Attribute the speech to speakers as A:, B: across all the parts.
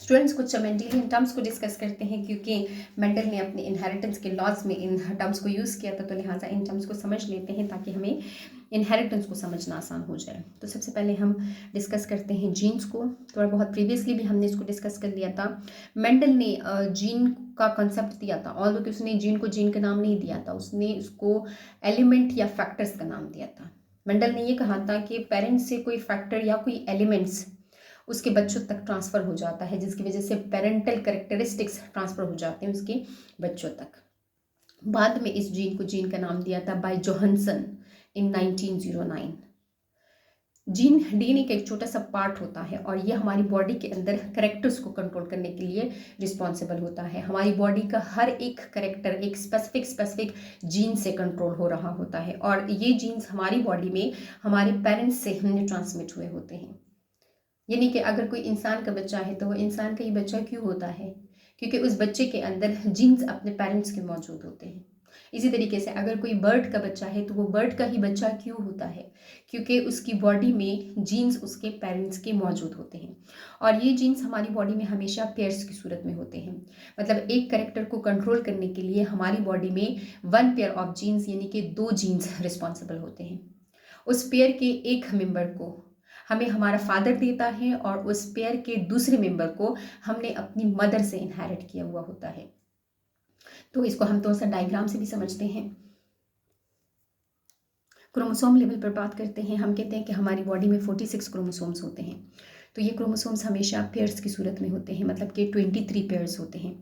A: Students कुछ Mendelian terms को discuss करते हैं क्योंकि मेंडल ने अपने इनहेरिटेंस के लॉज में इन टर्म्स को यूज़ किया था, तो लिहाजा इन टर्म्स को समझ लेते हैं ताकि हमें इनहेरिटेंस को समझना आसान हो जाए। तो सबसे पहले हम डिस्कस करते हैं जीन्स को। थोड़ा बहुत प्रीवियसली भी हमने इसको डिस्कस कर लिया था। मेंडल ने जीन का कंसेप्ट दिया था, ऑल्दो कि उसने जीन को जीन का नाम नहीं दिया था, उसने उसको एलिमेंट या फैक्टर्स का नाम दिया था। मेंडल ने ये कहा था कि पेरेंट्स से कोई फैक्टर या कोई एलिमेंट्स उसके बच्चों तक ट्रांसफ़र हो जाता है, जिसकी वजह से पेरेंटल कैरेक्टरिस्टिक्स ट्रांसफ़र हो जाते हैं उसके बच्चों तक। बाद में इस जीन को जीन का नाम दिया था बाय जोहानसन इन 1909। जीन डीएनए का एक छोटा सा पार्ट होता है और ये हमारी बॉडी के अंदर करेक्टर्स को कंट्रोल करने के लिए रिस्पॉन्सिबल होता है। हमारी बॉडी का हर एक करेक्टर एक स्पेसिफिक जीन से कंट्रोल हो रहा होता है और ये जीन्स हमारी बॉडी में हमारे पेरेंट्स से हमने ट्रांसमिट हुए होते हैं। यानी कि अगर कोई इंसान का बच्चा है तो वो इंसान का ही बच्चा क्यों होता है? क्योंकि उस बच्चे के अंदर जीन्स अपने पेरेंट्स के मौजूद होते हैं। इसी तरीके से अगर कोई बर्ड का बच्चा है तो वो बर्ड का ही बच्चा क्यों होता है? क्योंकि उसकी बॉडी में जीन्स उसके पेरेंट्स के मौजूद होते हैं और ये जीन्स हमारी बॉडी में हमेशा पेयर्स की सूरत में होते हैं। मतलब एक करेक्टर को कंट्रोल करने के लिए हमारी बॉडी में वन पेयर ऑफ जीन्स यानी कि 2 जीन्स रिस्पॉन्सिबल होते हैं। उस पेयर के एक मेंबर को हमें हमारा फादर देता है और उस पेयर के दूसरे मेंबर को हमने अपनी मदर से इनहेरिट किया हुआ होता है। तो इसको हम थोड़ा सा डायग्राम से भी समझते हैं। क्रोमोसोम लेवल पर बात करते हैं। हम कहते हैं कि हमारी बॉडी में 46 क्रोमोसोम्स होते हैं। तो ये क्रोमोसोम्स हमेशा पेयर्स की सूरत में होते हैं, मतलब कि 23 पेयर्स होते हैं।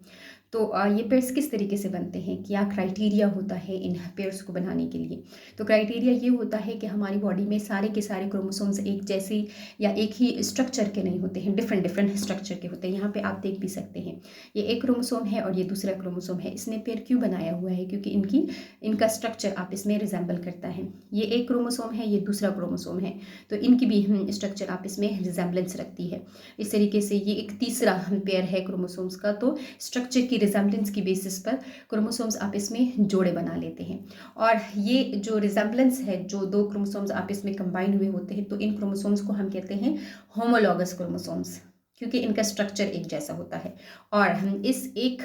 A: तो ये पेयर्स किस तरीके से बनते हैं, क्या क्राइटेरिया होता है इन पेयर्स को बनाने के लिए? तो क्राइटेरिया ये होता है कि हमारी बॉडी में सारे के सारे क्रोमोसोम्स एक जैसे या एक ही स्ट्रक्चर के नहीं होते हैं, डिफरेंट स्ट्रक्चर के होते हैं। यहाँ पे आप देख भी सकते हैं, ये एक क्रोमोसोम है और ये दूसरा क्रोमोसोम है। इसने पेयर क्यों बनाया हुआ है? क्योंकि इनका स्ट्रक्चर आप इसमें रिजेंबल करता है। ये एक क्रोमोसोम है, ये दूसरा क्रोमोसोम है, तो इनकी भी स्ट्रक्चर आप इसमें रिजेंबलेंस रखती है। इस तरीके से ये एक तीसरा पेयर है क्रोमोसोम्स का, तो स्ट्रक्चर की रिजेंबलेंस की बेसिस पर क्रोमोसोम्स आप इसमें जोड़े बना लेते हैं। और ये जो रिजेंबलेंस है, जो 2 क्रोमोसोम्स आप इसमें कंबाइन हुए होते हैं, तो इन क्रोमोसोम्स को हम कहते हैं होमोलॉगस क्रोमोसोम्स, क्योंकि इनका स्ट्रक्चर एक जैसा होता है। और हम इस एक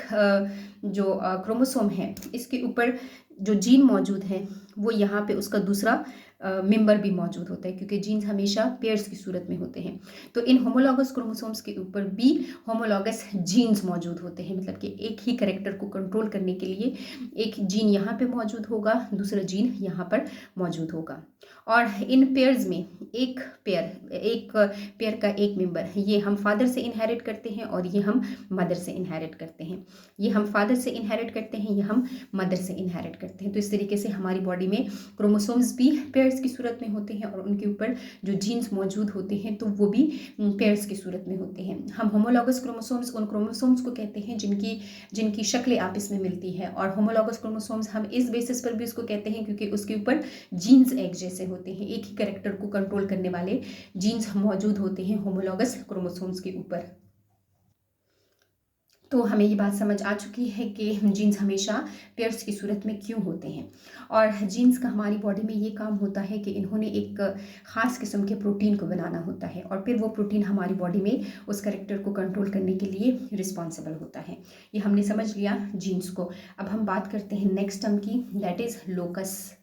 A: जो क्रोमोसोम है, इसके ऊपर जो जीन मौजूद है वो यहाँ पे उसका दूसरा मेंबर भी मौजूद होता है, क्योंकि जीन्स हमेशा पेयर्स की सूरत में होते हैं। तो इन होमोलॉगस क्रोमोसोम्स के ऊपर भी होमोलॉगस जीन्स मौजूद होते हैं, मतलब कि एक ही करेक्टर को कंट्रोल करने के लिए एक जीन यहाँ पे मौजूद होगा, दूसरा जीन यहाँ पर मौजूद होगा। और इन पेयर्स में एक पेयर का एक मेंबर, ये हम फादर से इनहेरिट करते हैं और ये हम मदर से इनहेरिट करते हैं। ये हम फादर से इनहेरिट करते हैं, ये हम मदर से इनहेरिट करते हैं। तो इस तरीके से हमारी बॉडी में क्रोमोसोम्स भी पेयर्स की सूरत में होते हैं और उनके ऊपर जो जीन्स मौजूद होते हैं तो वो भी पेयर्स की सूरत में होते हैं। हम होमोलॉगस क्रोमोसोम्स उन क्रोमोसोम्स को कहते हैं जिनकी शक्लें आपस में मिलती है, और होमोलॉगस क्रोमोसोम्स हम इस बेसिस पर भी उसको कहते हैं क्योंकि उसके ऊपर जीन्स एक जैसे होते हैं, एक ही करेक्टर को कंट्रोल करने वाले जीन्स मौजूद होते हैं होमोलॉगस क्रोमोसोम्स के ऊपर। तो हमें ये बात समझ आ चुकी है कि जीन्स हमेशा पेयर्स की सूरत में क्यों होते हैं। और जीन्स का हमारी बॉडी में ये काम होता है कि इन्होंने एक ख़ास किस्म के प्रोटीन को बनाना होता है और फिर वो प्रोटीन हमारी बॉडी में उस कैरेक्टर को कंट्रोल करने के लिए रिस्पॉन्सिबल होता है। ये हमने समझ लिया जीन्स को। अब हम बात करते हैं नेक्स्ट टर्म की, दैट इज़ लोकस।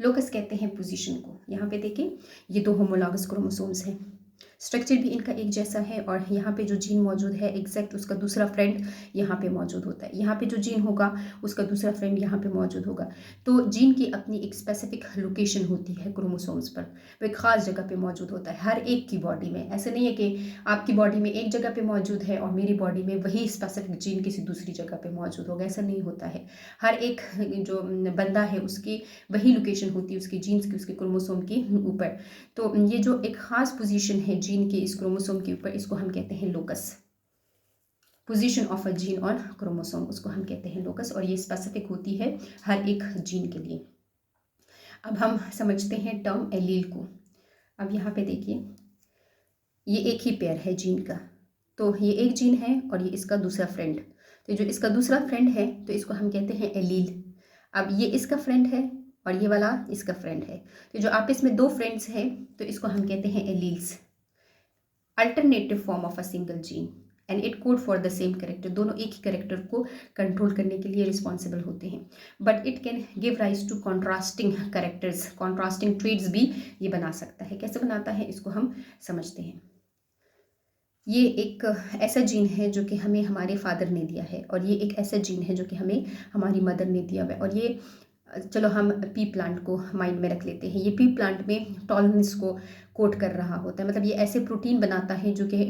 A: लोकस कहते हैं पोजीशन को। यहाँ पे देखिए, ये 2 होमोलॉगस क्रोमोसोम्स हैं, स्ट्रक्चर भी इनका एक जैसा है और यहाँ पे जो जीन मौजूद है एग्जैक्ट उसका दूसरा फ्रेंड यहाँ पे मौजूद होता है। यहाँ पे जो जीन होगा उसका दूसरा फ्रेंड यहाँ पे मौजूद होगा। तो जीन की अपनी एक स्पेसिफिक लोकेशन होती है क्रोमोसोम्स पर, वो एक ख़ास जगह पे मौजूद होता है हर एक की बॉडी में। ऐसे नहीं है कि आपकी बॉडी में एक जगह पे मौजूद है और मेरी बॉडी में वही स्पेसिफिक जीन किसी दूसरी जगह पे मौजूद होगा, ऐसा नहीं होता है। हर एक जो बंदा है उसकी वही लोकेशन होती है उसकी जीन्स की, उसके क्रोमोसोम के ऊपर। तो ये जो एक ख़ास पोजीशन है जीन के इस क्रोमोसोम के ऊपर, इसको हम कहते हैं locus. Position of a gene on chromosome, उसको हम कहते हैं लोकस, और ये स्पेसिफिक होती है हर एक जीन के लिए। अब हम समझते हैं टर्म एलील को। अब यहाँ पे देखिए, ये एक ही पेयर है जीन का, तो ये एक जीन है और ये इसका दूसरा फ्रेंड। तो जो इसका दूसरा फ्रेंड है तो इसको हम कहते हैं एलील। अब ये इसका फ्रेंड है और ये वाला इसका फ्रेंड है, तो जो आपस में 2 फ्रेंड्स हैं तो इसको हम कहते हैं alleles. Alternative form of a single gene, and it code for the same character, दोनों एक ही कैरेक्टर को कंट्रोल करने के लिए रिस्पॉन्सिबल होते हैं, but it can give rise to contrasting characters, contrasting traits भी ये बना सकता है। कैसे बनाता है इसको हम समझते हैं। ये एक ऐसा जीन है जो कि हमें हमारे फादर ने दिया है, और ये एक ऐसा जीन है जो कि हमें हमारी मदर ने दिया हुआ है। और ये चलो हम पी प्लांट को माइंड में रख लेते हैं। ये पी प्लांट में टॉलनेस को कोट कर रहा होता है, मतलब ये ऐसे प्रोटीन बनाता है जो कि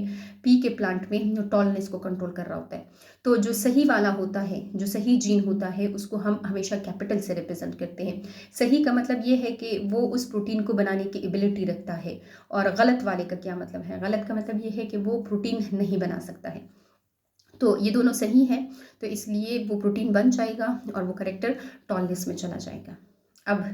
A: पी के प्लांट में टॉलनेस को कंट्रोल कर रहा होता है। तो जो सही वाला होता है, जो सही जीन होता है, उसको हम हमेशा कैपिटल से रिप्रेजेंट करते हैं। सही का मतलब ये है कि वो उस प्रोटीन को बनाने की एबिलिटी रखता है, और गलत वाले का क्या मतलब है, गलत का मतलब ये है कि वो प्रोटीन नहीं बना सकता है। तो ये दोनों सही है, तो इसलिए वो प्रोटीन बन जाएगा और वो कैरेक्टर टॉलनेस में चला जाएगा। अब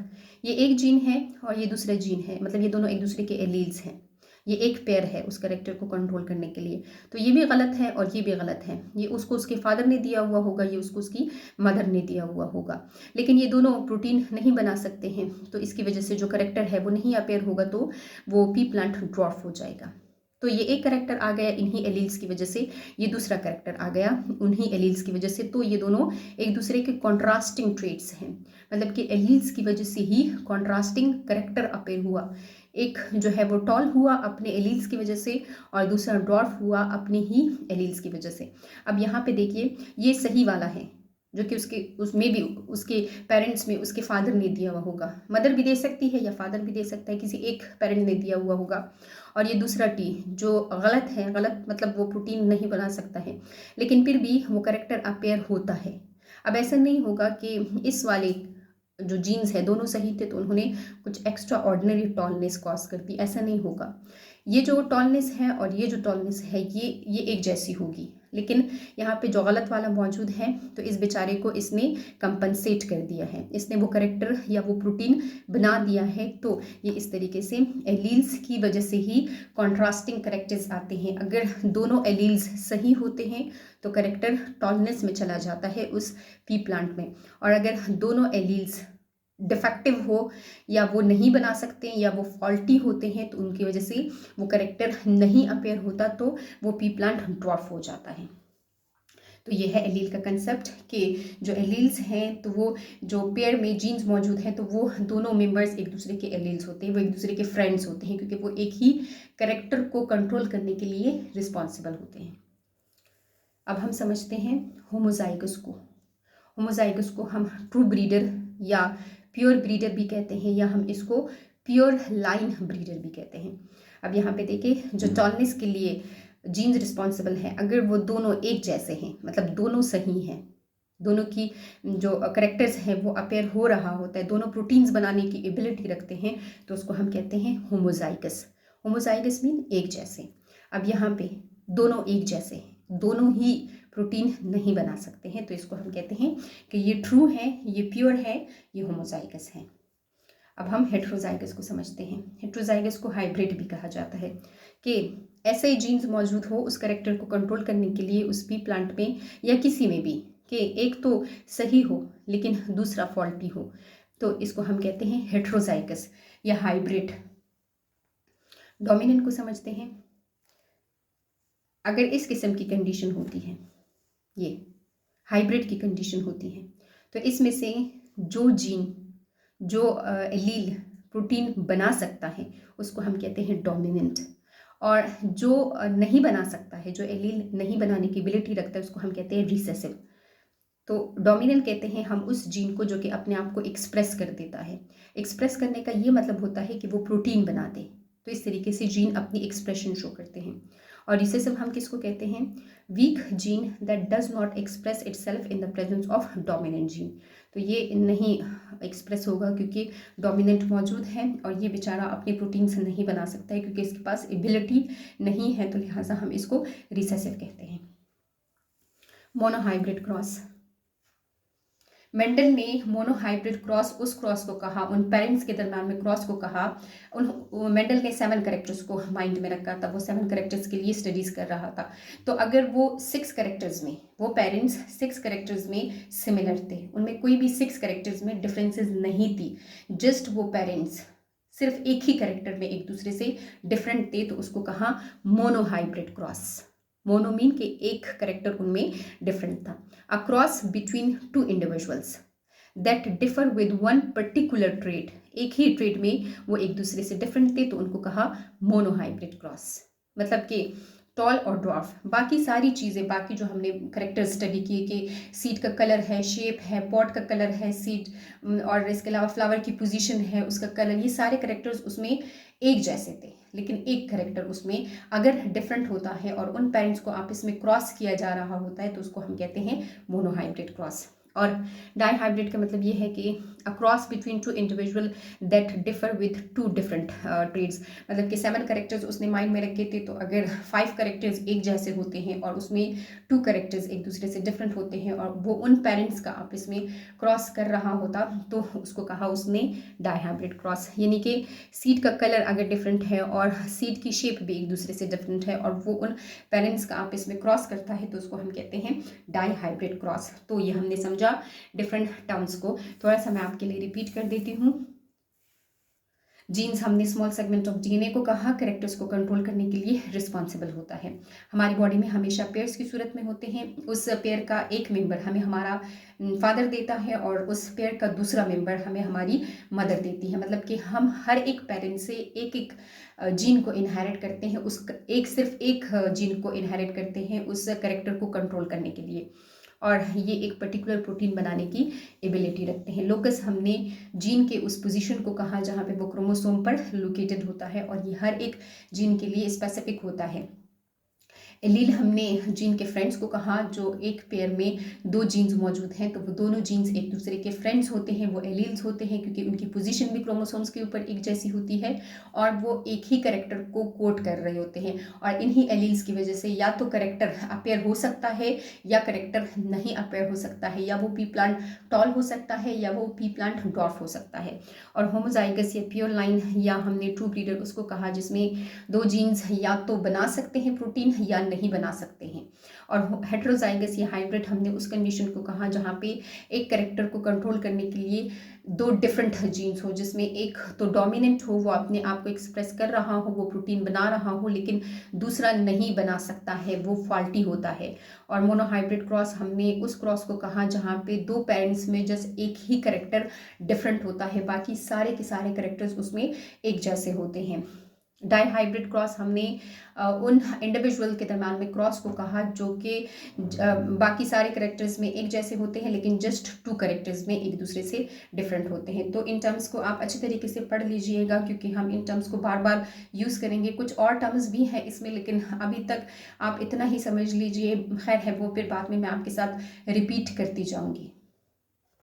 A: ये एक जीन है और ये दूसरा जीन है, मतलब ये दोनों एक दूसरे के एलील्स हैं। ये एक पेयर है उस कैरेक्टर को कंट्रोल करने के लिए, तो ये भी गलत है और ये भी गलत है। ये उसको उसके फादर ने दिया हुआ होगा, ये उसको उसकी मदर ने दिया हुआ होगा, लेकिन ये दोनों प्रोटीन नहीं बना सकते हैं, तो इसकी वजह से जो कैरेक्टर है वो नहीं अपेयर होगा, तो वो पी प्लांट ड्वार्फ हो जाएगा। तो ये एक कैरेक्टर आ गया इन्हीं एलील्स की वजह से, ये दूसरा कैरेक्टर आ गया उन्हीं एलील्स की वजह से। तो ये दोनों एक दूसरे के कॉन्ट्रास्टिंग ट्रेट्स हैं, मतलब कि एलील्स की वजह से ही कॉन्ट्रास्टिंग कैरेक्टर अपेयर हुआ। एक जो है वो टॉल हुआ अपने एलील्स की वजह से, और दूसरा ड्वार्फ हुआ अपने ही एलील्स की वजह से। अब यहाँ पे देखिए, ये सही वाला है जो कि उसमें भी उसके पेरेंट्स में उसके फादर ने दिया हुआ होगा, मदर भी दे सकती है या फादर भी दे सकता है, किसी एक पेरेंट ने दिया हुआ होगा। और ये दूसरा टी जो गलत है, गलत मतलब वो प्रोटीन नहीं बना सकता है, लेकिन फिर भी वो कैरेक्टर अपेयर होता है। अब ऐसा नहीं होगा कि इस वाले जो जीन्स है दोनों सही थे तो उन्होंने कुछ एक्स्ट्रा ऑर्डिनरी टॉलनेस कॉज कर दी, ऐसा नहीं होगा। ये जो टॉलनेस है और ये जो टॉलनेस है ये एक जैसी होगी, लेकिन यहाँ पे जो गलत वाला मौजूद है तो इस बेचारे को इसने कंपनसेट कर दिया है, इसने वो कैरेक्टर या वो प्रोटीन बना दिया है। तो ये इस तरीके से एलील्स की वजह से ही कॉन्ट्रास्टिंग कैरेक्टर्स आते हैं। अगर दोनों एलील्स सही होते हैं तो कैरेक्टर टॉलनेस में चला जाता है उस पी प्लांट में, और अगर दोनों एलील्स डिफेक्टिव हो या वो नहीं बना सकते या वो फॉल्टी होते हैं तो उनकी वजह से वो कैरेक्टर नहीं अपेयर होता, तो वो पी प्लांट ड्वार्फ हो जाता है। तो ये है एलील का कंसेप्ट कि जो एलील्स हैं तो वो जो पेयर में जीन्स मौजूद हैं तो वो दोनों मेंबर्स एक दूसरे के एलील्स होते हैं, वो एक दूसरे के फ्रेंड्स होते हैं, क्योंकि वो एक ही कैरेक्टर को कंट्रोल करने के लिए रिस्पॉन्सिबल होते हैं। अब हम समझते हैं होमोजाइगस को। होमोजाइगस को हम ट्रू ब्रीडर या प्योर ब्रीडर भी कहते हैं, या हम इसको प्योर लाइन ब्रीडर भी कहते हैं। अब यहाँ पे देखिए, जो टॉलनेस के लिए जीन्स रिस्पॉन्सिबल हैं, अगर वो दोनों एक जैसे हैं, मतलब दोनों सही हैं, दोनों की जो करेक्टर्स हैं वो अपेयर हो रहा होता है, दोनों प्रोटीन्स बनाने की एबिलिटी रखते हैं, तो उसको हम कहते हैं होमोजाइगस। होमोजाइगस मीन एक जैसे। अब यहाँ पे दोनों एक जैसे हैं, दोनों ही प्रोटीन नहीं बना सकते हैं, तो इसको हम कहते हैं कि ये ट्रू है, ये प्योर है, ये होमोजाइगस है। अब हम हेट्रोजाइगस को समझते हैं। हेट्रोजाइगस को हाइब्रिड भी कहा जाता है, कि ऐसे जीन्स मौजूद हो उस कैरेक्टर को कंट्रोल करने के लिए उस पी प्लांट में या किसी में भी, कि एक तो सही हो लेकिन दूसरा फॉल्टी हो, तो इसको हम कहते हैं हेट्रोजाइगस या हाइब्रिड। डोमिनेंट को समझते हैं। अगर इस किस्म की कंडीशन होती है, ये हाइब्रिड की कंडीशन होती है, तो इसमें से जो जीन जो एलील प्रोटीन बना सकता है उसको हम कहते हैं डोमिनेंट, और जो नहीं बना सकता है, जो एलील नहीं बनाने की एबिलिटी रखता है, उसको हम कहते हैं रिसेसिव। तो डोमिनेंट कहते हैं हम उस जीन को जो कि अपने आप को एक्सप्रेस कर देता है। एक्सप्रेस करने का ये मतलब होता है कि वो प्रोटीन बना दे, तो इस तरीके से जीन अपनी एक्सप्रेशन शो करते हैं। और रिसेसिव हम किसको कहते हैं? Weak gene that does not express itself in the presence of dominant gene. तो ये नहीं एक्सप्रेस होगा क्योंकि डोमिनेंट मौजूद है, और ये बेचारा अपने प्रोटीन से नहीं बना सकता है क्योंकि इसके पास एबिलिटी नहीं है, तो लिहाजा हम इसको रिसेसिव कहते हैं। Monohybrid cross. मेंडल ने मोनोहाइब्रिड क्रॉस उस क्रॉस को कहा, उन पेरेंट्स के दरम्यान में क्रॉस को कहा। मेंडल ने 7 कैरेक्टर्स को माइंड में रखा था, वो 7 कैरेक्टर्स के लिए स्टडीज कर रहा था। तो अगर वो 6 कैरेक्टर्स में, वो पेरेंट्स 6 कैरेक्टर्स में सिमिलर थे, उनमें कोई भी 6 कैरेक्टर्स में डिफरेंसेस नहीं थी, जस्ट वो पेरेंट्स सिर्फ एक ही कैरेक्टर में एक दूसरे से डिफरेंट थे, तो उसको कहा मोनोहाइब्रिड क्रॉस। मोनोमीन के एक करेक्टर उनमें डिफरेंट था। अ cross between to individuals that differ with one particular trait, एक ही ट्रेट में वो एक दूसरे से डिफरेंट थे, तो उनको कहा मोनोहाइब्रिड क्रॉस। मतलब कि टॉल और ड्वार्फ, बाकी सारी चीज़ें, बाकी जो हमने करेक्टर स्टडी किए कि सीड का कलर है, शेप है, पॉट का कलर है, सीड और इसके अलावा फ्लावर की पोजीशन है, उसका कलर, ये सारे करेक्टर्स उसमें एक जैसे थे, लेकिन एक करेक्टर उसमें अगर डिफरेंट होता है और उन पेरेंट्स को आपस में क्रॉस किया जा रहा होता है तो उसको हम कहते हैं मोनोहाइब्रिड क्रॉस। और डाईहाइब्रिड का मतलब ये है कि a cross between two individual that differ with two different traits, मतलब कि 7 करेक्टर्स उसने माइंड में रखे थे, तो अगर 5 करेक्टर्स एक जैसे होते हैं और उसमें 2 करेक्टर्स एक दूसरे से डिफरेंट होते हैं और वो उन पेरेंट्स का आपस में क्रॉस कर रहा होता, तो उसको कहा उसने डाईहाइब्रिड क्रॉस। यानी कि सीड का कलर अगर डिफरेंट है और सीड की शेप भी एक दूसरे से डिफरेंट है और वो उन पेरेंट्स का आपस में क्रॉस करता है, तो उसको हम कहते हैं डाईहाइब्रिड क्रॉस। तो ये हमने समझा डिफरेंट टर्म्स को। थोड़ा सा मैं आपके लिए रिपीट कर देती हूँ। जीन्स हमने स्मॉल सेगमेंट ऑफ डीएनए को कहा, कैरेक्टर्स को कंट्रोल करने के लिए रिस्पॉन्सिबल होता है। हमारी बॉडी में हमेशा पेयर्स की सूरत में होते हैं। उस पेयर का एक मेंबर हमें हमारा फादर देता है और उस पेयर का दूसरा मेंबर हमें हमारी मदर देती है। मतलब कि हम हर एक पेरेंट से एक एक जीन को इनहेरिट करते हैं, उस सिर्फ एक जीन को इनहेरिट करते हैं उस कैरेक्टर को कंट्रोल करने के लिए, और ये एक पर्टिकुलर प्रोटीन बनाने की एबिलिटी रखते हैं। लोकस हमने जीन के उस पोजीशन को कहा जहाँ पे वो क्रोमोसोम पर लोकेटेड होता है और ये हर एक जीन के लिए स्पेसिफिक होता है। एलील हमने जीन के फ्रेंड्स को कहा, जो एक पेयर में 2 जीन्स मौजूद हैं तो वो दोनों जीन्स एक दूसरे के फ्रेंड्स होते हैं, वो एलील्स होते हैं, क्योंकि उनकी पोजीशन भी क्रोमोसोम्स के ऊपर एक जैसी होती है और वो एक ही कैरेक्टर को कोड कर रहे होते हैं। और इन्हीं एलील्स की वजह से या तो कैरेक्टर अपेयर हो सकता है या कैरेक्टर नहीं अपेयर हो सकता है, या वो पी प्लांट टॉल हो सकता है या वो पी प्लांट डॉर्फ हो सकता है। और होमोजाइगस या प्योर लाइन या हमने ट्रू ब्रीडर उसको कहा जिसमें 2 जीन्स या तो बना सकते हैं प्रोटीन या नहीं बना सकते हैं। और हेटेरोजाइगस या हाइब्रिड हमने उस कंडीशन को कहा जहाँ पे एक कैरेक्टर को कंट्रोल करने के लिए 2 डिफरेंट जीन्स हो, जिसमें एक तो डोमिनेंट हो, वो अपने आप को एक्सप्रेस कर रहा हो, वो प्रोटीन बना रहा हो, लेकिन दूसरा नहीं बना सकता है, वो फॉल्टी होता है। और मोनोहाइब्रिड क्रॉस हमने उस क्रॉस को कहा जहाँ पे 2 पेरेंट्स में जस्ट एक ही कैरेक्टर डिफरेंट होता है, बाकी सारे के सारे कैरेक्टर्स उसमें एक जैसे होते हैं। डाईहाइब्रिड क्रॉस हमने उन इंडिविजुअल के दरम्यान में क्रॉस को कहा जो कि बाकी सारे करेक्टर्स में एक जैसे होते हैं, लेकिन जस्ट 2 करेक्टर्स में एक दूसरे से डिफरेंट होते हैं। तो इन टर्म्स को आप अच्छी तरीके से पढ़ लीजिएगा, क्योंकि हम इन टर्म्स को बार बार यूज़ करेंगे। कुछ और टर्म्स भी हैं इसमें, लेकिन अभी तक आप इतना ही समझ लीजिए। खैर है, वो फिर बाद में मैं आपके साथ रिपीट करती जाऊँगी।